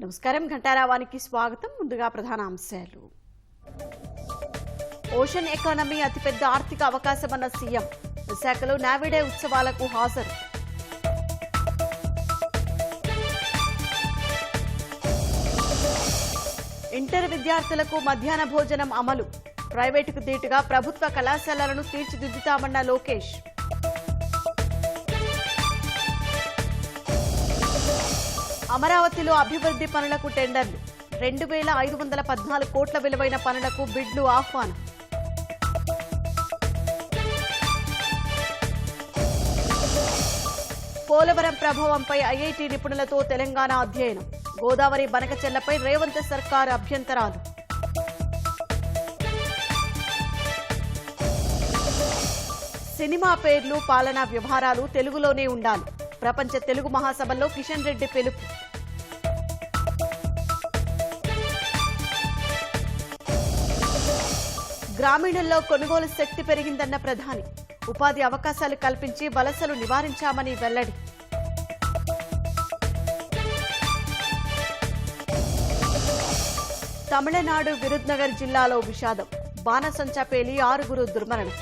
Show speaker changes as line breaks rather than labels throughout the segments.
నమస్కారం ఘంటారావానికి స్వాగతం. ముందుగా ప్రధాన అంశాలు. ఓషన్ ఎకానమీ అతిపెద్ద ఆర్థిక అవకాశమన్న సీఎం. విశాఖలో నావిడే ఉత్సవాలకు హాజరు. ఇంటర్ విద్యార్థులకు మధ్యాహ్న భోజనం అమలు. ప్రైవేటుకు దీటుగా ప్రభుత్వ కళాశాలలను తీర్చిదిద్దుతామన్న లోకేష్. అమరావతిలో అభివృద్ధి పనులకు టెండర్లు. 2514 కోట్ల విలువైన పనులకు బిడ్లు ఆహ్వానం. పోలవరం ప్రభావంపై ఐఐటి నిపుణులతో తెలంగాణ అధ్యయనం. గోదావరి బనకచెర్లపై రేవంత్ సర్కార్ అభ్యంతరాలు. సినిమా పేర్లు, పాలనా వ్యవహారాలు తెలుగులోనే ఉండాలి. ప్రపంచ తెలుగు మహాసభల్లో కిషన్ రెడ్డి పిలుపు. గ్రామీణుల్లో కొనుగోలు శక్తి పెరిగిందన్న ప్రధాని. ఉపాధి అవకాశాలు కల్పించి వలసలు నివారించామని వెల్లడి. తమిళనాడు విరుద్నగర్ జిల్లాలో విషాదం. బాణసంచా పేలి 6 దుర్మరణం.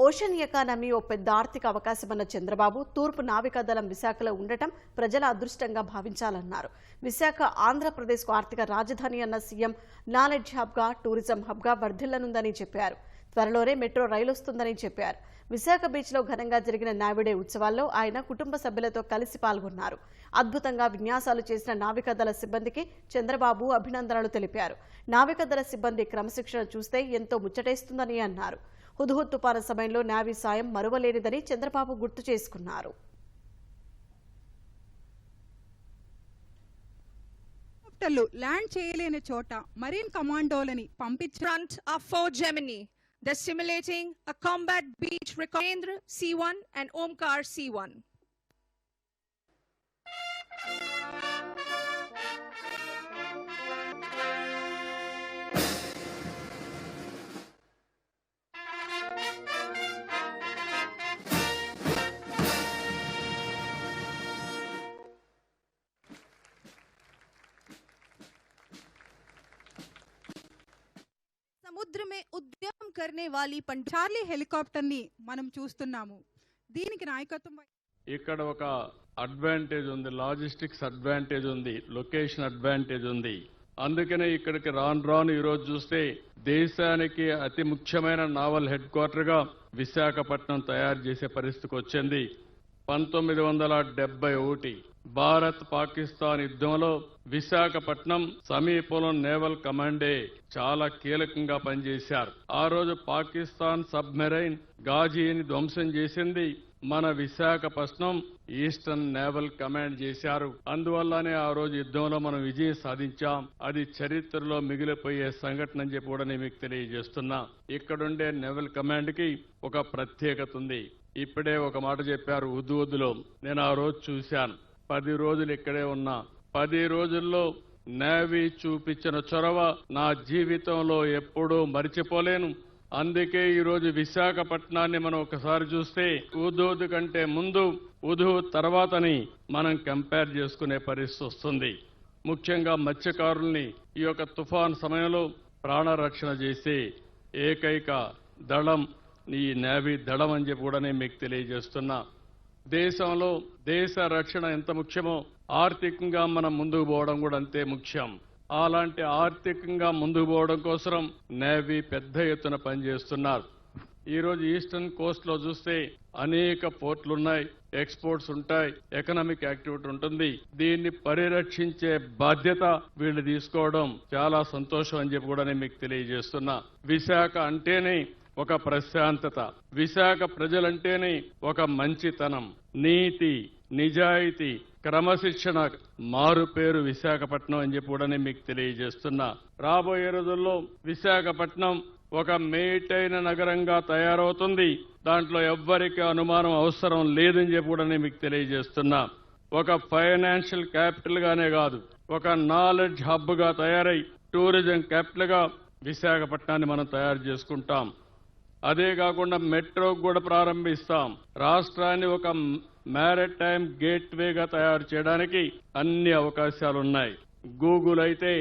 ఓషన్ ఎకానమీ ఓ పెద్ద ఆర్థిక అవకాశమన్న చంద్రబాబు తూర్పు నావికాదళం విశాఖలో ఉండటం ప్రజల అదృష్టంగా భావించాలన్నారు. విశాఖ ఆంధ్రప్రదేశ్కు ఆర్థిక రాజధాని అన్న సీఎం నాలెడ్జ్ హబ్గా, టూరిజం హబ్గా వర్ధిల్లనుందని చెప్పారు. త్వరలోనే మెట్రో రైలు వస్తుందని చెప్పారు. విశాఖ బీచ్లో ఘనంగా జరిగిన నావిడే ఉత్సవాల్లో ఆయన కుటుంబ సభ్యులతో కలిసి పాల్గొన్నారు. అద్భుతంగా విన్యాసాలు చేసిన నావికాదళ సిబ్బందికి చంద్రబాబు అభినందనలు తెలిపారు. నావికాదళ సిబ్బంది క్రమశిక్షణ చూస్తే ఎంతో ముచ్చటేస్తుందని అన్నారు. హుద్హుద్ తుపాను సమయంలో నేవీ సాయం మరువలేనిదని చంద్రబాబు గుర్తు చేసుకున్నారు.
ల్యాండ్ చేయలేని చోట marine కమాండోలని
Front are 4 Gemini. They're simulating a combat beach record. C1 and Omkar C1.
సముద్ర మే ఉద్యమం కర్నే వాली చార్లీ హెలికాప్టర్ ని మనం చూస్తున్నాము. దీనికి నాయకత్వం
ఇక్కడ ఒక అడ్వాంటేజ్ ఉంది, లాజిస్టిక్స్ అడ్వాంటేజ్ ఉంది, లొకేషన్ అడ్వాంటేజ్ ఉంది. అందుకనే ఇక్కడికి రాను ఈరోజు చూస్తే దేశానికి అతి ముఖ్యమైన నావల్ హెడ్ క్వార్టర్ గా విశాఖపట్నం తయారు చేసే పరిస్థితికి వచ్చింది. 1971 భారత్ పాకిస్తాన్ యుద్ధంలో విశాఖపట్నం సమీపంలో నేవల్ కమాండే చాలా కీలకంగా పనిచేశారు. ఆ రోజు పాకిస్తాన్ సబ్మెరైన్ గాజీని ధ్వంసం చేసింది మన విశాఖపట్నం ఈస్టర్న్ నేవల్ కమాండ్ చేశారు. అందువల్లనే ఆ రోజు యుద్ధంలో మనం విజయం సాధించాం. అది చరిత్రలో మిగిలిపోయే సంఘటన అని చెప్పి కూడా నేను మీకు తెలియజేస్తున్నా. ఇక్కడుండే నేవల్ కమాండ్ కి ఒక ప్రత్యేకత ఉంది. ఇప్పుడే ఒక మాట చెప్పారు హుద్హుద్లో. నేను ఆ రోజు చూశాను. 10 రోజులు ఇక్కడే ఉన్నా. 10 రోజుల్లో నేవీ చూపించిన చొరవ నా జీవితంలో ఎప్పుడూ మరిచిపోలేను. అందుకే ఈరోజు విశాఖపట్నాన్ని మనం ఒకసారి చూస్తే హుద్హుద్ కంటే ముందు, హుద్హుద్ తర్వాతని మనం కంపేర్ చేసుకునే పరిస్థితి వస్తుంది. ముఖ్యంగా మత్స్యకారుల్ని ఈ యొక్క తుఫాన్ సమయంలో ప్రాణరక్షణ చేసే ఏకైక దళం ఈ నేవీ దళం అని చెప్పి కూడా నేను మీకు తెలియజేస్తున్నా. దేశంలో దేశ రక్షణ ఎంత ముఖ్యమో ఆర్థికంగా మనం ముందుకు పోవడం కూడా అంతే ముఖ్యం. అలాంటి ఆర్థికంగా ముందుకు పోవడం కోసం నేవీ పెద్ద ఎత్తున పనిచేస్తున్నారు. ఈరోజు ఈస్టర్న్ కోస్ట్ లో చూస్తే అనేక పోర్ట్లున్నాయి, ఎక్స్పోర్ట్స్ ఉంటాయి, ఎకనామిక్ యాక్టివిటీ ఉంటుంది. దీన్ని పరిరక్షించే బాధ్యత వీళ్ళు తీసుకోవడం చాలా సంతోషం అని చెప్పి కూడా నేను మీకు తెలియజేస్తున్నా. విశాఖ అంటేనే ఒక ప్రశాంతత, విశాఖ ప్రజలంటేనే ఒక మంచితనం, నీతి, నిజాయితీ, క్రమశిక్షణ మారు పేరు విశాఖపట్నం అని చెప్పి కూడా నేను మీకు తెలియజేస్తున్నా. రాబోయే రోజుల్లో విశాఖపట్నం ఒక మేటైన నగరంగా తయారవుతుంది. దాంట్లో ఎవ్వరికి అనుమానం అవసరం లేదని చెప్పి కూడా నేను మీకు తెలియజేస్తున్నా. ఒక ఫైనాన్షియల్ క్యాపిటల్ గానే కాదు, ఒక నాలెడ్జ్ హబ్ గా తయారై టూరిజం క్యాపిటల్ గా విశాఖపట్నాన్ని మనం తయారు చేసుకుంటాం. అదే కాకుండా మెట్రో కూడా ప్రారంభిస్తాం. రాష్ట్రాన్ని ఒక మ్యారిటైమ్ గేట్వేగా తయారు చేయడానికి అన్ని అవకాశాలున్నాయి. గూగుల్ అయితే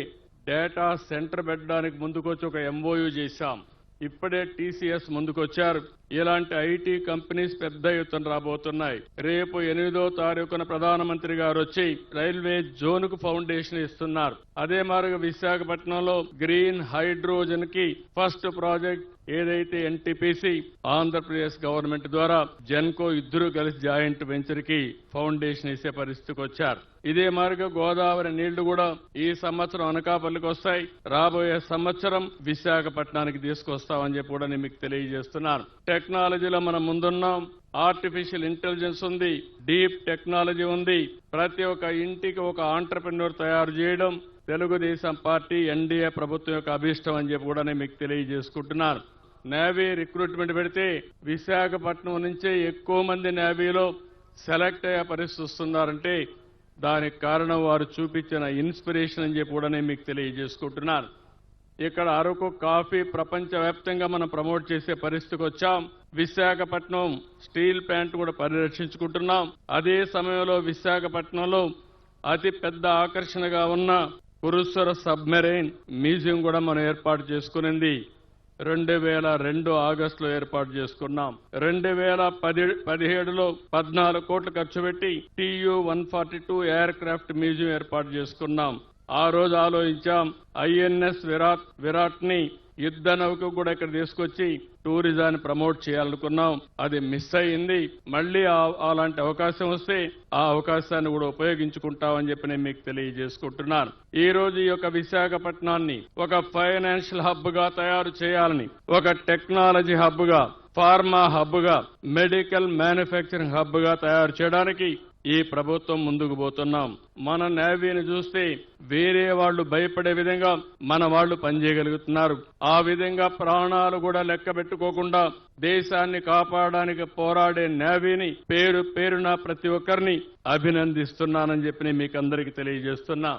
డేటా సెంటర్ పెట్టడానికి ముందుకొచ్చి ఒక MOU చేశాం. ఇప్పుడే TCS ముందుకొచ్చారు. ఇలాంటి ఐటీ కంపెనీస్ పెద్ద ఎత్తున రాబోతున్నాయి. రేపు 8వ తారీఖున ప్రధానమంత్రి గారు వచ్చి రైల్వే జోన్ కు ఫౌండేషన్ ఇస్తున్నారు. అదే మాదిరిగా విశాఖపట్నంలో గ్రీన్ హైడ్రోజన్ కి ఫస్ట్ ప్రాజెక్ట్ ఏదైతే NTPC ఆంధ్రప్రదేశ్ గవర్నమెంట్ ద్వారా జెన్కో ఇద్దరు కలిసి జాయింట్ వెంచర్ కి ఫౌండేషన్ ఇచ్చే పరిస్థితికి వచ్చారు. ఇదే మాదిరిగా గోదావరి నీళ్లు కూడా ఈ సంవత్సరం అనకాపల్లికి వస్తాయి. రాబోయే సంవత్సరం విశాఖపట్నానికి తీసుకొస్తామని చెప్పి కూడా నేను మీకు తెలియజేస్తున్నాను. టెక్నాలజీలో మనం ముందున్నాం. ఆర్టిఫిషియల్ ఇంటెలిజెన్స్ ఉంది, డీప్ టెక్నాలజీ ఉంది. ప్రతి ఒక్క ఇంటికి ఒక ఆంటర్ప్రెన్యూర్ తయారు చేయడం తెలుగుదేశం పార్టీ NDA ప్రభుత్వం యొక్క అభిష్టం అని చెప్పి కూడా నేను మీకు తెలియజేసుకుంటున్నాను. నేవీ రిక్రూట్మెంట్ పెడితే విశాఖపట్నం నుంచే ఎక్కువ మంది నేవీలో సెలెక్ట్ అయ్యే పరిస్థితి వస్తున్నారంటే దానికి కారణం వారు చూపించిన ఇన్స్పిరేషన్ అని చెప్పి కూడా నేను మీకు తెలియజేసుకుంటున్నాను. ఇక్కడ అరకు కాఫీ ప్రపంచవ్యాప్తంగా మనం ప్రమోట్ చేసే పరిస్థితికి వచ్చాం. విశాఖపట్నం స్టీల్ ప్లాంట్ కూడా పరిరక్షించుకుంటున్నాం. అదే సమయంలో విశాఖపట్నంలో అతి పెద్ద ఆకర్షణగా ఉన్న కురుసర సబ్మెరైన్ మ్యూజియం కూడా మనం ఏర్పాటు చేసుకునింది 2002 ఆగస్టులో ఏర్పాటు చేసుకున్నాం. 2017లో 14 కోట్లు ఖర్చు పెట్టి TU-142 ఎయిర్ క్రాఫ్ట్ మ్యూజియం ఏర్పాటు చేసుకున్నాం. ఆ రోజు ఆలోచించాం INS విరాట్ ని యుద్ధ నౌక కూడా ఇక్కడ తీసుకొచ్చి టూరిజాన్ని ప్రమోట్ చేయాలనుకున్నాం. అది మిస్ అయింది. మళ్లీ అలాంటి అవకాశం వస్తే ఆ అవకాశాన్ని కూడా ఉపయోగించుకుంటామని చెప్పి నేను మీకు తెలియజేసుకుంటున్నాను. ఈ రోజు ఈ యొక్క విశాఖపట్నాన్ని ఒక ఫైనాన్షియల్ హబ్ గా తయారు చేయాలని, ఒక టెక్నాలజీ హబ్ గా, ఫార్మా హబ్ గా, మెడికల్ మ్యానుఫ్యాక్చరింగ్ హబ్ గా తయారు చేయడానికి ఈ ప్రభుత్వం ముందుకు పోతున్నాం. మన నేవీని చూస్తే వేరే వాళ్ళు భయపడే విధంగా మన వాళ్ళు పనిచేయగలుగుతున్నారు. ఆ విధంగా ప్రాణాలు కూడా లెక్క పెట్టుకోకుండా దేశాన్ని కాపాడడానికి పోరాడే నేవీని పేరున ప్రతి ఒక్కరిని అభినందిస్తున్నానని చెప్పి నేను మీకు అందరికీ తెలియజేస్తున్నా.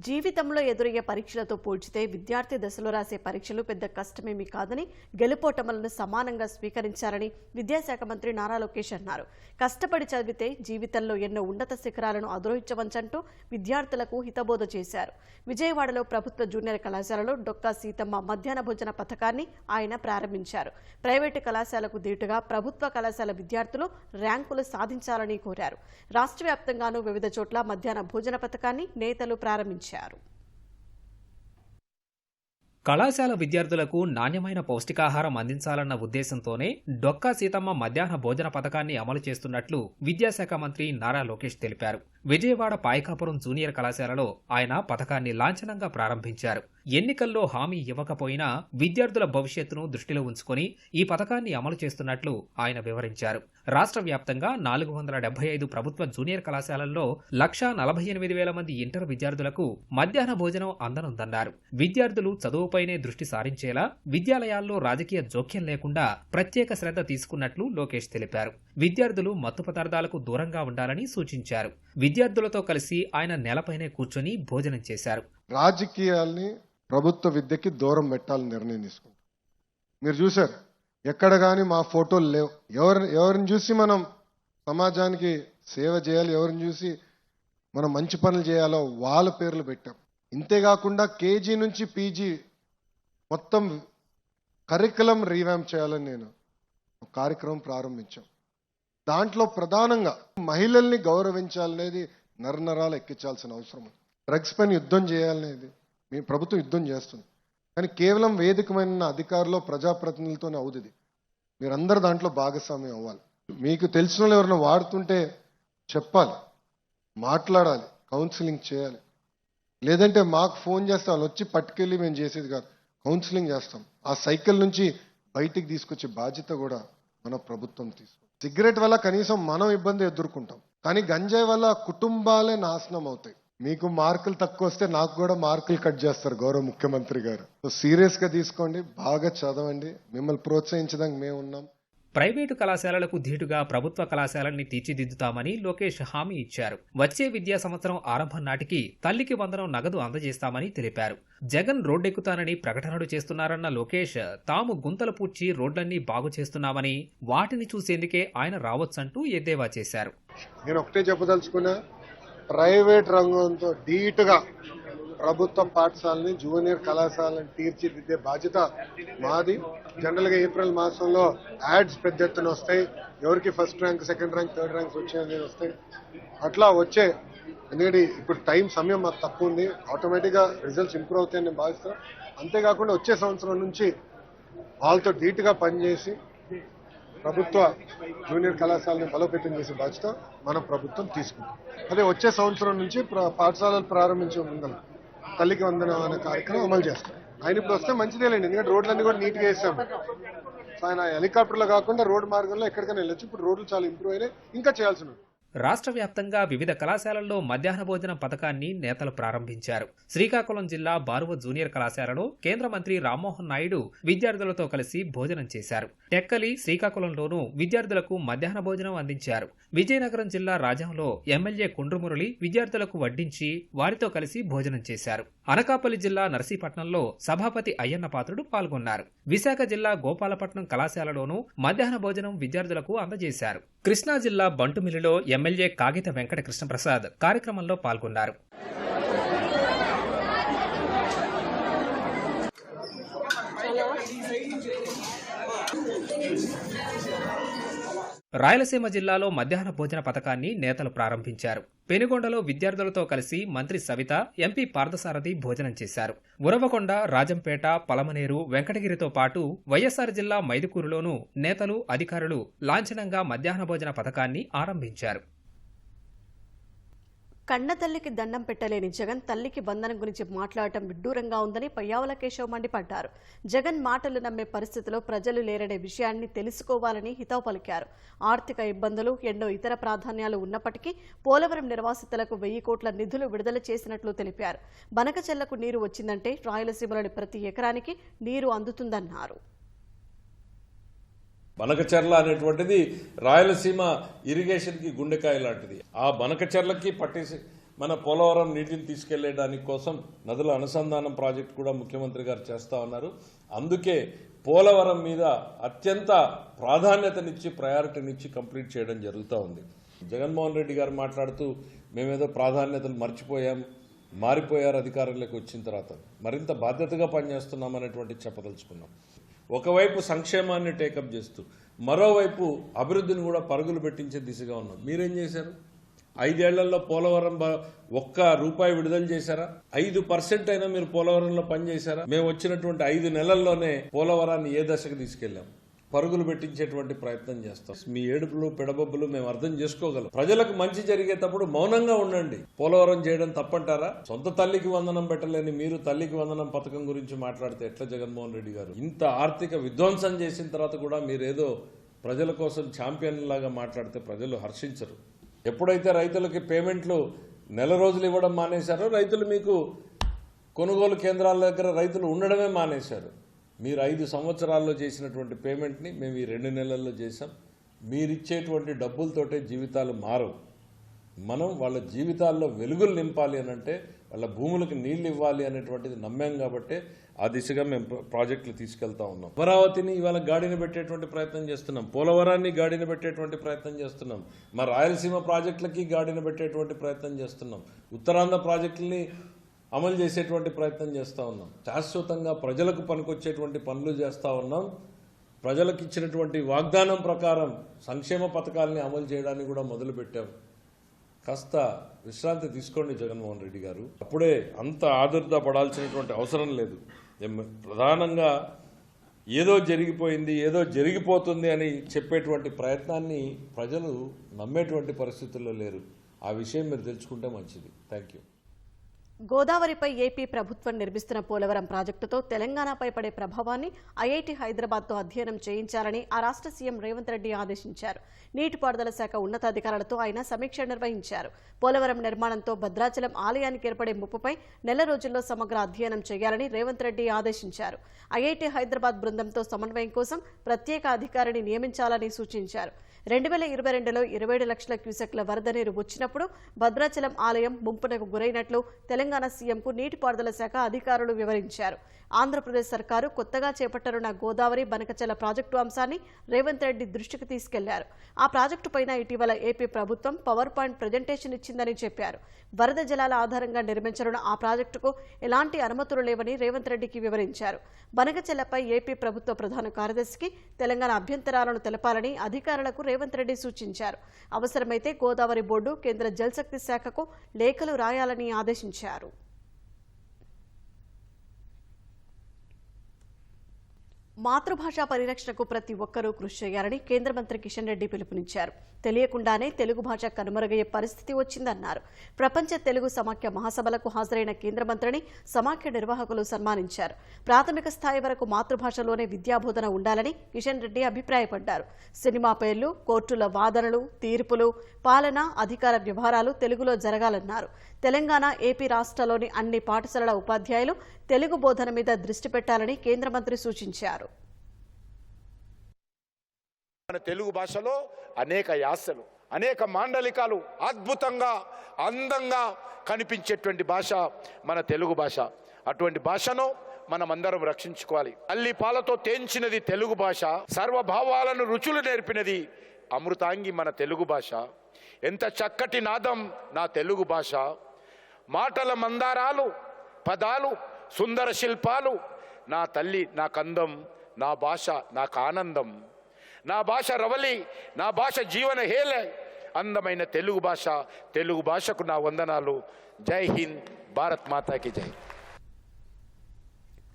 జీవితంలో ఎదురయ్యే పరీక్షలతో పోల్చితే విద్యార్థి దశలో రాసే పరీక్షలు పెద్ద కష్టమేమీ కాదని, గెలుపోటములను సమానంగా స్వీకరించారని విద్యాశాఖ మంత్రి నారా లోకేష్ అన్నారు. కష్టపడి చదివితే జీవితంలో ఎన్నో ఉన్నత శిఖరాలను అధిరోహించవచ్చంటూ విద్యార్థులకు హితబోధ చేశారు. విజయవాడలో ప్రభుత్వ జూనియర్ కళాశాలలో డొక్కా సీతమ్మ మధ్యాహ్న భోజన పథకాన్ని ఆయన ప్రారంభించారు. ప్రైవేటు కళాశాలకు దీటుగా ప్రభుత్వ కళాశాల విద్యార్థులు ర్యాంకులు సాధించాలని కోరారు. రాష్ట్ర వ్యాప్తంగానూ వివిధ చోట్ల మధ్యాహ్న భోజన పథకాన్ని నేతలు ప్రారంభించారు.
కళాశాల విద్యార్థులకు నాణ్యమైన పౌష్టికాహారం అందించాలన్న ఉద్దేశంతోనే డొక్కా సీతమ్మ మధ్యాహ్న భోజన పథకాన్ని అమలు చేస్తున్నట్లు విద్యాశాఖ మంత్రి నారా లోకేష్ తెలిపారు. విజయవాడ పాయకాపురం జూనియర్ కళాశాలలో ఆయన పథకాన్ని లాంఛనంగా ప్రారంభించారు. ఎన్నికల్లో హామీ ఇవ్వకపోయినా విద్యార్థుల భవిష్యత్తును దృష్టిలో ఉంచుకొని ఈ పథకాన్ని అమలు చేస్తున్నట్లు ఆయన వివరించారు. రాష్ట్ర వ్యాప్తంగా 475 ప్రభుత్వ జూనియర్ కళాశాలల్లో 1,48,000 మంది ఇంటర్ విద్యార్థులకు మధ్యాహ్న భోజనం అందనుందన్నారు. విద్యార్థులు చదువుపైనే దృష్టి సారించేలా విద్యాలయాల్లో రాజకీయ జోక్యం లేకుండా ప్రత్యేక శ్రద్ధ తీసుకున్నట్లు లోకేష్ తెలిపారు. విద్యార్థులు మత్తు పదార్థాలకు దూరంగా ఉండాలని సూచించారు. విద్యార్థులతో కలిసి ఆయన నేలపైనే కూర్చొని భోజనం చేశారు.
రాజకీయాల్ని ప్రభుత్వ విద్యకి దూరం పెట్టాలని నిర్ణయం తీసుకుంటాం. మీరు చూశారు, ఎక్కడ కానీ మా ఫోటోలు లేవు. ఎవరిని చూసి మనం సమాజానికి సేవ చేయాలి, ఎవరిని చూసి మనం మంచి పనులు చేయాలో వాళ్ళ పేర్లు పెట్టాం. ఇంతేకాకుండా KG నుంచి PG మొత్తం కరికులం రీవ్యాంప్ చేయాలని నేను ఒక కార్యక్రమం ప్రారంభించాం. దాంట్లో ప్రధానంగా మహిళల్ని గౌరవించాలనేది నరనరాలు ఎక్కించాల్సిన అవసరం ఉంది. డ్రగ్స్ పైన యుద్ధం చేయాలనేది మీ ప్రభుత్వం యుద్ధం చేస్తుంది. కానీ కేవలం వేదికమైన అధికారులు ప్రజాప్రతినిధులతోనే అవుతుంది. మీరందరూ దాంట్లో భాగస్వామ్యం అవ్వాలి. మీకు తెలిసిన వాళ్ళు ఎవరైనా వాడుతుంటే చెప్పాలి, మాట్లాడాలి, కౌన్సిలింగ్ చేయాలి. లేదంటే మాకు ఫోన్ చేస్తే వాళ్ళు వచ్చి పట్టుకెళ్ళి మేము చేసేది కాదు, కౌన్సిలింగ్ చేస్తాం. ఆ సైకిల్ నుంచి బయటికి తీసుకొచ్చే బాధ్యత కూడా మన ప్రభుత్వం తీసుకుంది. సిగరెట్ వల్ల కనీసం మనం ఇబ్బంది ఎదుర్కొంటాం, కానీ గంజాయి వల్ల కుటుంబాలే నాశనం అవుతాయి. మీకు మార్కులు తక్కువ వస్తే నాకు కూడా మార్కులు కట్ చేస్తారు గౌరవ ముఖ్యమంత్రి గారు. సీరియస్ గా తీసుకోండి, బాగా చదవండి, మిమ్మల్ని ప్రోత్సహించడానికి మేము ఉన్నాం.
ప్రైవేటు కళాశాలలకు ధీటుగా ప్రభుత్వ కళాశాలల్ని తీర్చిదిద్దుతామని లోకేష్ హామీ ఇచ్చారు. వచ్చే విద్యా సంవత్సరం ఆరంభం నాటికి తల్లికి వందనం నగదు అందజేస్తామని తెలిపారు. జగన్ రోడ్డెక్కుతానని ప్రకటనలు చేస్తున్నారన్న లోకేష్ తాము గుంతలు పూడ్చి రోడ్లన్నీ బాగు చేస్తున్నామని, వాటిని చూసేందుకే ఆయన రావచ్చంటూ ఎద్దేవా చేశారు.
నేను ఒకటే చెప్పదలుచుకున్నా, ప్రైవేట్ రంగంతో ధీటుగా ప్రభుత్వ పాఠశాలని జూనియర్ కళాశాలను తీర్చిదిద్దే బాధ్యత మాది. జనరల్ గా ఏప్రిల్ మాసంలో యాడ్స్ పెద్ద ఎత్తున వస్తాయి. ఎవరికి first rank, second rank, third ranks వచ్చాయని వస్తాయి. అట్లా వచ్చే, ఎందుకంటే ఇప్పుడు సమయం మాకు తక్కువ ఉంది, ఆటోమేటిక్ గా రిజల్ట్స్ ఇంప్రూవ్ అవుతాయని నేను భావిస్తాను. అంతేకాకుండా వచ్చే సంవత్సరం నుంచి వాళ్ళతో ధీటుగా పనిచేసి ప్రభుత్వ జూనియర్ కళాశాలని బలోపేతం చేసే బాధ్యత మన ప్రభుత్వం తీసుకుంది. అదే వచ్చే సంవత్సరం నుంచి పాఠశాలలు ప్రారంభించే ముందు తల్లికి వందనం అనే కార్యక్రమం అమలు చేస్తాం. ఆయన ఇప్పుడు వస్తే మంచిదేలేండి, ఎందుకంటే రోడ్లన్నీ కూడా నీట్గా వేసాము. ఆయన హెలికాప్టర్లో కాకుండా రోడ్డు మార్గంలో ఎక్కడికైనా వెళ్ళొచ్చు. ఇప్పుడు రోడ్లు చాలా ఇంప్రూవ్ అయినాయి, ఇంకా చేయాల్సి ఉంది.
రాష్ట్ర వ్యాప్తంగా వివిధ కళాశాలల్లో మధ్యాహ్న భోజనం పథకాన్ని నేతలు ప్రారంభించారు. శ్రీకాకుళం జిల్లా బారువ జూనియర్ కళాశాలలో కేంద్ర మంత్రి రామ్మోహన్ నాయుడు విద్యార్థులతో కలిసి భోజనం చేశారు. టెక్కలి, శ్రీకాకుళంలోనూ విద్యార్థులకు మధ్యాహ్న భోజనం అందించారు. విజయనగరం జిల్లా రాజంలో ఎమ్మెల్యే కుండ్రుమురళి విద్యార్థులకు వడ్డించి వారితో కలిసి భోజనం చేశారు. అనకాపల్లి జిల్లా నర్సీపట్నంలో సభాపతి అయ్యన్న పాత్రుడు పాల్గొన్నారు. విశాఖ జిల్లా గోపాలపట్నం కళాశాలలోనూ మధ్యాహ్న భోజనం విద్యార్థులకు అందజేశారు. కృష్ణా జిల్లా బంటుమిల్లిలో ఎమ్మెల్యే కాగిత వెంకట కృష్ణప్రసాద్ కార్యక్రమంలో పాల్గొన్నారు. రాయలసీమ జిల్లాలో మధ్యాహ్న భోజన పథకాన్ని నేతలు ప్రారంభించారు. పెనుగొండలో విద్యార్థులతో కలిసి మంత్రి సవిత, ఎంపీ పార్థసారథి భోజనం చేశారు. ఉరవకొండ, రాజంపేట, పలమనేరు, వెంకటగిరితో పాటు వైఎస్ఆర్ జిల్లా మైదుకూరులోనూ నేతలు, అధికారులు లాంఛనంగా మధ్యాహ్న భోజన పథకాన్ని ఆరంభించారు.
కన్నతల్లికి దండం పెట్టలేని జగన్ తల్లికి బంధనం గురించి మాట్లాడటం విడ్డూరంగా ఉందని పయ్యావుల కేశవ్ మండిపడ్డారు. జగన్ మాటలు నమ్మే పరిస్థితిలో ప్రజలు లేరనే విషయాన్ని తెలుసుకోవాలని హితవు పలికారు. ఆర్థిక ఇబ్బందులు, ఎన్నో ఇతర ప్రాధాన్యాలు ఉన్నప్పటికీ పోలవరం నిర్వాసితులకు 1000 కోట్ల నిధులు విడుదల చేసినట్లు తెలిపారు. బనకచెర్లకు నీరు వచ్చిందంటే రాయలసీమలోని ప్రతి ఎకరానికి నీరు అందుతుందన్నారు.
బనకచెర్ల అనేటువంటిది రాయలసీమ ఇరిగేషన్కి గుండెకాయ లాంటిది. ఆ బనకచెర్లకి పట్టేసి మన పోలవరం నీటిని తీసుకెళ్లేదానికి కోసం నదుల అనుసంధానం ప్రాజెక్టు కూడా ముఖ్యమంత్రి గారు చేస్తా ఉన్నారు. అందుకే పోలవరం మీద అత్యంత ప్రాధాన్యతనిచ్చి, ప్రయారిటీనిచ్చి కంప్లీట్ చేయడం జరుగుతూ ఉంది. జగన్మోహన్ రెడ్డి గారు మాట్లాడుతూ మేమేదో ప్రాధాన్యతలు మర్చిపోయాం, మారిపోయారు అధికారంలోకి వచ్చిన తర్వాత, మరింత బాధ్యతగా పనిచేస్తున్నామనేటువంటి చెప్పదలుచుకున్నాం. ఒకవైపు సంక్షేమాన్ని టేకప్ చేస్తూ మరోవైపు అభివృద్ధిని కూడా పరుగులు పెట్టించే దిశగా ఉన్నాం. మీరేం చేశారు? 5 ఏళ్లలో పోలవరం ₹1 విడుదల చేశారా? 5% అయినా మీరు పోలవరంలో పనిచేశారా? మేము వచ్చినటువంటి 5 నెలల్లోనే పోలవరాన్ని ఏ దశకు తీసుకెళ్లాం? పరుగులు పెట్టించేటువంటి ప్రయత్నం చేస్తాం. మీ ఏడుపులు, పెడబొబ్బులు మేము అర్థం చేసుకోగలం. ప్రజలకు మంచి జరిగేటప్పుడు మౌనంగా ఉండండి. పోలవరం చేయడం తప్పంటారా? సొంత తల్లికి వందనం పెట్టలేని మీరు తల్లికి వందనం పథకం గురించి మాట్లాడితే ఎట్లా జగన్మోహన్ రెడ్డి గారు? ఇంత ఆర్థిక విధ్వంసం చేసిన తర్వాత కూడా మీరేదో ప్రజల కోసం ఛాంపియన్ లాగా మాట్లాడితే ప్రజలు హర్షించరు. ఎప్పుడైతే రైతులకి పేమెంట్లు నెల రోజులు ఇవ్వడం మానేశారో, రైతులు మీకు కొనుగోలు కేంద్రాల దగ్గర రైతులు ఉండడమే మానేశారు. మీరు 5 సంవత్సరాల్లో చేసినటువంటి పేమెంట్ని మేము ఈ 2 నెలల్లో చేశాం. మీరిచ్చేటువంటి డబ్బులతోటే జీవితాలు మారవు. మనం వాళ్ళ జీవితాల్లో వెలుగులు నింపాలి అనంటే, వాళ్ళ భూములకు నీళ్లు ఇవ్వాలి అనేటువంటిది నమ్మాం కాబట్టి ఆ దిశగా మేము ప్రాజెక్టులు తీసుకెళ్తా ఉన్నాం. అమరావతిని ఇవాళ గాడిన పెట్టేటువంటి ప్రయత్నం చేస్తున్నాం. పోలవరాన్ని గాడిన పెట్టేటువంటి ప్రయత్నం చేస్తున్నాం. మా రాయలసీమ ప్రాజెక్టులకి గాడిన పెట్టేటువంటి ప్రయత్నం చేస్తున్నాం. ఉత్తరాంధ్ర ప్రాజెక్టులని అమలు చేసేటువంటి ప్రయత్నం చేస్తూ ఉన్నాం. శాశ్వతంగా ప్రజలకు పనికొచ్చేటువంటి పనులు చేస్తూ ఉన్నాం. ప్రజలకు ఇచ్చినటువంటి వాగ్దానం ప్రకారం సంక్షేమ పథకాలని అమలు చేయడానికి కూడా మొదలుపెట్టాం. కాస్త విశ్రాంతి తీసుకోండి జగన్మోహన్ రెడ్డి గారు. అప్పుడే అంత ఆదుర్ద పడాల్సినటువంటి అవసరం లేదు. ప్రధానంగా ఏదో జరిగిపోయింది, ఏదో జరిగిపోతుంది అని చెప్పేటువంటి ప్రయత్నాన్ని ప్రజలు నమ్మేటువంటి పరిస్థితుల్లో లేరు. ఆ విషయం మీరు తెలుసుకుంటే మంచిది. Thank you.
గోదావరిపై ఏపీ ప్రభుత్వం నిర్మిస్తున్న పోలవరం ప్రాజెక్టుతో తెలంగాణపై పడే ప్రభావాన్ని ఐఐటి హైదరాబాద్తో అధ్యయనం చేయించాలని ఆ రాష్ట్ర సీఎం రేవంత్ రెడ్డి ఆదేశించారు. నీటిపారుదల శాఖ ఉన్నతాధికారులతో ఆయన సమీక్ష నిర్వహించారు. పోలవరం నిర్మాణంతో భద్రాచలం ఆలయానికి ఏర్పడే ముప్పుపై నెల రోజుల్లో సమగ్ర అధ్యయనం చేయాలని రేవంత్ రెడ్డి ఆదేశించారు. ఐఐటి హైదరాబాద్ బృందంతో సమన్వయం కోసం ప్రత్యేక అధికారిని నియమించాలని సూచించారు. 2022లో 27 లక్షల క్యూసెక్ల వరద నీరు వచ్చినప్పుడు భద్రాచలం ఆలయం ముంపునకు గురైనట్లు తెలంగాణ సీఎంకు నీటిపారుదల శాఖ అధికారులు వివరించారు. ఆంధ్రప్రదేశ్ సర్కారు కొత్తగా చేపట్టనున్న గోదావరి బనకచల ప్రాజెక్టు అంశాన్ని రేవంత్ రెడ్డి దృష్టికి తీసుకెళ్లారు. ఆ ప్రాజెక్టుపైన ఇటీవల ఏపీ ప్రభుత్వం పవర్ పాయింట్ ప్రజెంటేషన్ ఇచ్చిందని చెప్పారు. వరద జలాల ఆధారంగా నిర్మించనున్న ఆ ప్రాజెక్టుకు ఎలాంటి అనుమతులు లేవని రేవంత్ రెడ్డికి వివరించారు. బనకచలపై ఏపీ ప్రభుత్వ ప్రధాన కార్యదర్శికి తెలంగాణ అభ్యంతరాలను తెలపాలని అధికారులకు రేవంత్ రెడ్డి సూచించారు. అవసరమైతే గోదావరి బోర్డు, కేంద్ర జలశక్తి శాఖకు లేఖలు రాయాలని ఆదేశించారు. మాతృభాషా పరిరక్షణకు ప్రతి ఒక్కరూ కృషి చేయాలని కేంద్ర మంత్రి కిషన్ రెడ్డి పిలుపునిచ్చారు. తెలియకుండానే తెలుగు భాష కనుమరుగయ్యే పరిస్థితి వచ్చిందన్నారు. ప్రపంచ తెలుగు సమాఖ్య మహాసభలకు హాజరైన కేంద్ర మంత్రిని సమాఖ్య నిర్వాహకులు సన్మానించారు. ప్రాథమిక స్థాయి వరకు మాతృభాషలోనే విద్యాబోధన ఉండాలని కిషన్ రెడ్డి అభిప్రాయపడ్డారు. సినిమా పేర్లు, కోర్టుల వాదనలు, తీర్పులు, పాలన, అధికార వ్యవహారాలు తెలుగులో జరగాలన్నారు. తెలంగాణ, ఏపీ రాష్ట్రాల్లోని అన్ని పాఠశాలల ఉపాధ్యాయులు తెలుగు బోధన మీద దృష్టి పెట్టాలని కేంద్ర మంత్రి సూచించారు.
మన తెలుగు భాషలో అనేక యాసలు, అనేక మాండలికాలు అద్భుతంగా అందంగా కనిపించేటువంటి భాష మన తెలుగు భాష. అటువంటి భాషను మనమందరం రక్షించుకోవాలి. తల్లి పాలతో తేంచినది తెలుగు భాష, సర్వభావాలను రుచులు నేర్పినది అమృతాంగి మన తెలుగు భాష. ఎంత చక్కటి నాదం నా తెలుగు భాష. మాటల మందారాలు, పదాలు, సుందర శిల్పాలు. నా తల్లి నా కందం, నా భాష నాకు ఆనందం. నా భాష రవలి, నా భాష జీవన హేళ. అందమైన తెలుగు భాష, తెలుగు భాషకు నా వందనాలు. జై హింద్, భారత్ మాతాకి జై.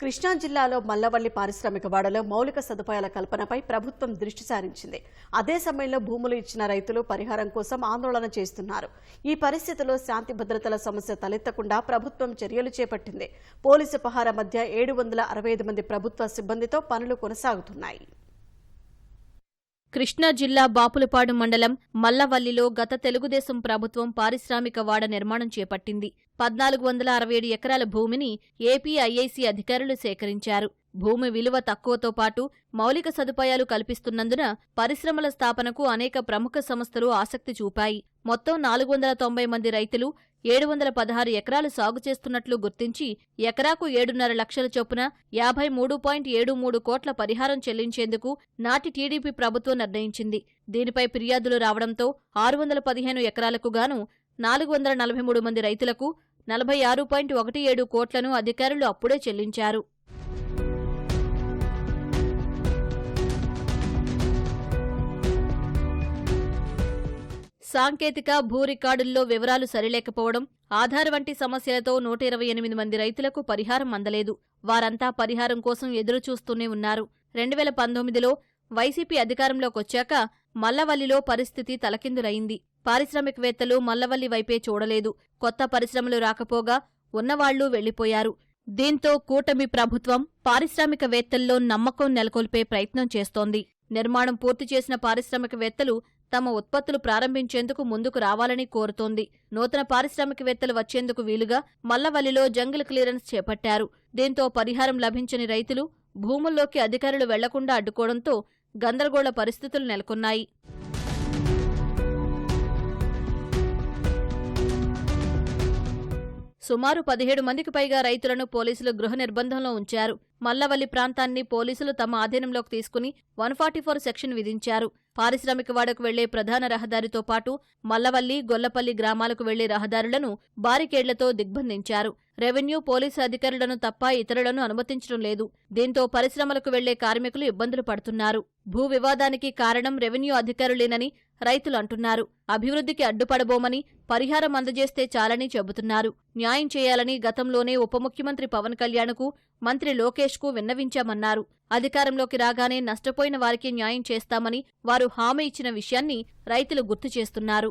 కృష్ణా జిల్లాలో మల్లవల్లి పారిశ్రామిక వాడలో మౌలిక సదుపాయాల కల్పనపై ప్రభుత్వం దృష్టి సారించింది. అదే సమయంలో భూములు ఇచ్చిన రైతులు పరిహారం కోసం ఆందోళన చేస్తున్నారు. ఈ పరిస్థితిలో శాంతి భద్రతల సమస్య తలెత్తకుండా ప్రభుత్వం చర్యలు చేపట్టింది. పోలీసు పహారా మధ్య 765 మంది ప్రభుత్వ సిబ్బందితో పనులు కొనసాగుతున్నాయి.
కృష్ణా జిల్లా బాపులపాడు మండలం మల్లవల్లిలో గత తెలుగుదేశం ప్రభుత్వం పారిశ్రామిక వాడ నిర్మాణం చేపట్టింది. 1467 ఎకరాల భూమిని ఏపీఐఐసి అధికారులు సేకరించారు. భూమి విలువ తక్కువతో పాటు మౌలిక సదుపాయాలు కల్పిస్తున్నందున పరిశ్రమల స్థాపనకు అనేక ప్రముఖ సంస్థలు ఆసక్తి చూపాయి. మొత్తం 490 మంది రైతులు 716 ఎకరాలు సాగు చేస్తున్నట్లు గుర్తించి ఎకరాకు 7.5 లక్షల చొప్పున 53.73 కోట్ల పరిహారం చెల్లించేందుకు నాటి టీడీపీ ప్రభుత్వం నిర్ణయించింది. దీనిపై ఫిర్యాదులు రావడంతో 615 ఎకరాలకు గాను 443 మంది రైతులకు 46.17 కోట్లను అధికారులు అప్పుడే చెల్లించారు. సాంకేతిక భూ రికార్డుల్లో వివరాలు సరిలేకపోవడం, ఆధార్ వంటి సమస్యలతో 128 మంది రైతులకు పరిహారం అందలేదు. వారంతా పరిహారం కోసం ఎదురుచూస్తూనే ఉన్నారు. 2019లో వైసీపీ అధికారంలోకొచ్చాక మల్లవల్లిలో పరిస్థితి తలకిందులైంది. పారిశ్రామికవేత్తలు మల్లవల్లి వైపే చూడలేదు. కొత్త పరిశ్రమలు రాకపోగా ఉన్నవాళ్లు వెళ్లిపోయారు. దీంతో కూటమి ప్రభుత్వం పారిశ్రామికవేత్తల్లో నమ్మకం నెలకొల్పే ప్రయత్నం చేస్తోంది. నిర్మాణం పూర్తి చేసిన పారిశ్రామికవేత్తలు తమ ఉత్పత్తులు ప్రారంభించేందుకు ముందుకు రావాలని కోరుతోంది. నూతన పారిశ్రామికవేత్తలు వచ్చేందుకు వీలుగా మల్లవల్లిలో జంగిల్ క్లియరెన్స్ చేపట్టారు. దీంతో పరిహారం లభించని రైతులు భూముల్లోకి అధికారులు వెళ్లకుండా అడ్డుకోవడంతో గందరగోళ పరిస్థితులు నెలకొన్నాయి. సుమారు 17 మందికి పైగా రైతులను పోలీసులు గృహ నిర్బంధంలో ఉంచారు. మల్లవల్లి ప్రాంతాన్ని పోలీసులు తమ ఆధీనంలోకి తీసుకుని 144 సెక్షన్ విధించారు. పారిశ్రామికవాడకు వెళ్లే ప్రధాన రహదారితో పాటు మల్లవల్లి, గొల్లపల్లి గ్రామాలకు వెళ్లే రహదారులను బారికేడ్లతో దిగ్బంధించారు. రెవెన్యూ, పోలీసు అధికారులను తప్ప ఇతరులను అనుమతించడం లేదు. దీంతో పరిశ్రమలకు వెళ్లే కార్మికులు ఇబ్బందులు పడుతున్నారు. భూ వివాదానికి కారణం రెవెన్యూ అధికారులేనని రైతులు అంటున్నారు. అభివృద్ధికి అడ్డుపడబోమని, పరిహారం అందజేస్తే చాలని చెబుతున్నారు. న్యాయం చేయాలని గతంలోనే ఉప ముఖ్యమంత్రి పవన్ కళ్యాణ్కు, మంత్రి లోకేష్కు విన్నవించామన్నారు. అధికారంలోకి రాగానే నష్టపోయిన వారికి న్యాయం చేస్తామని వారు హామీ ఇచ్చిన విషయాన్ని రైతులు గుర్తు చేస్తున్నారు.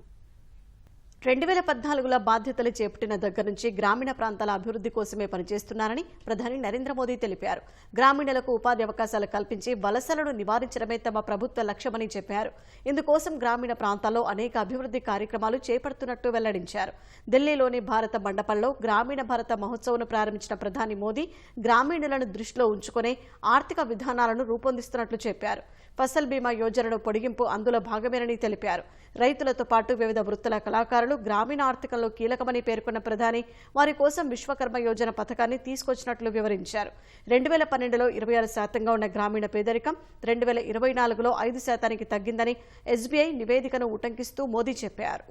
2014లో బాధ్యతలు చేపట్టిన దగ్గర నుంచి గ్రామీణ ప్రాంతాల అభివృద్ధి కోసమే పనిచేస్తున్నారని ప్రధాని నరేంద్ర మోదీ తెలిపారు. గ్రామీణులకు ఉపాధి అవకాశాలు కల్పించి వలసలను నివారించడమే తమ ప్రభుత్వ లక్ష్యమని చెప్పారు. ఇందుకోసం గ్రామీణ ప్రాంతాల్లో అనేక అభివృద్ధి కార్యక్రమాలు చేపడుతున్నట్టు వెల్లడించారు. ఢిల్లీలోని భారత మండపంలో గ్రామీణ భారత మహోత్సవ్ను ప్రారంభించిన ప్రధాని మోదీ గ్రామీణులను దృష్టిలో ఉంచుకునే ఆర్థిక విధానాలను రూపొందిస్తున్నట్లు చెప్పారు. ఫసల్ బీమా యోజనను పొడిగింపు అందులో భాగమేనని తెలిపారు. రైతులతో పాటు వివిధ వృత్తుల కళాకారులు గ్రామీణ ఆర్థికంలో కీలకమని పేర్కొన్న ప్రధాని వారి కోసం విశ్వకర్మ యోజన పథకాన్ని తీసుకొచ్చినట్లు వివరించారు. 2012లో 26% ఉన్న గ్రామీణ పేదరికం 2024లో 5% తగ్గిందని ఎస్బీఐ నివేదికను ఉటంకిస్తూ మోదీ చెప్పారు.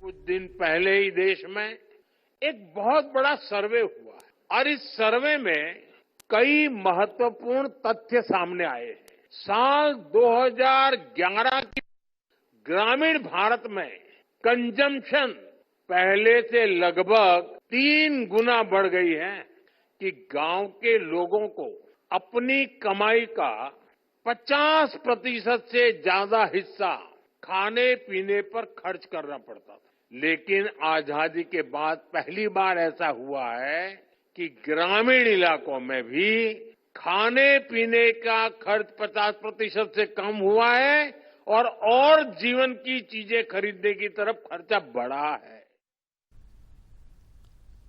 कुछ दिन पहले ही देश में एक बहुत बड़ा सर्वे हुआ है और इस सर्वे में कई महत्वपूर्ण तथ्य सामने आए हैं. साल 2011 की ग्रामीण भारत में कंजम्पशन पहले से लगभग 3 गुना बढ़ गई है कि गांव के लोगों को अपनी कमाई का 50% से ज्यादा हिस्सा खाने पीने पर खर्च करना पड़ता था. लेकिन आजादी के बाद पहली बार ऐसा हुआ है कि ग्रामीण इलाकों में भी खाने पीने का खर्च 50% से कम हुआ है और जीवन की चीजें खरीदने की तरफ खर्चा बढ़ा है.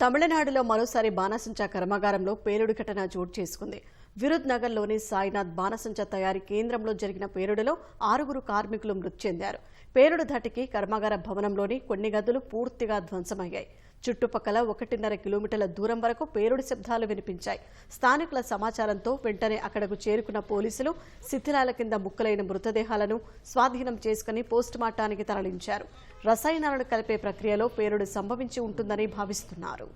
తమిళనాడులో మరోసారి బాణసంచా కర్మాగారంలో పేలుడు ఘటన చోటు చేసుకుంది. విరుద్ నగర్లోని సాయినాథ్ బాణసంచా తయారీ కేంద్రంలో జరిగిన పేలుడులో 6 కార్మికులు మృతి చెందారు. పేలుడు ధాటికి కర్మాగార భవనంలోని కొన్ని గదులు పూర్తిగా ధ్వంసమయ్యాయి. చుట్టుపక్కల 1.5 కిలోమీటర్ల దూరం వరకు పేలుడు శబ్దాలు వినిపించాయి. స్థానికుల సమాచారంతో వెంటనే అక్కడకు చేరుకున్న పోలీసులు శిథిలాల కింద ముక్కలైన మృతదేహాలను స్వాధీనం చేసుకుని పోస్టుమార్టానికి తరలించారు. రసాయనాలను కలిపే ప్రక్రియలో పేలుడు సంభవించి ఉంటుందని భావిస్తున్నారు.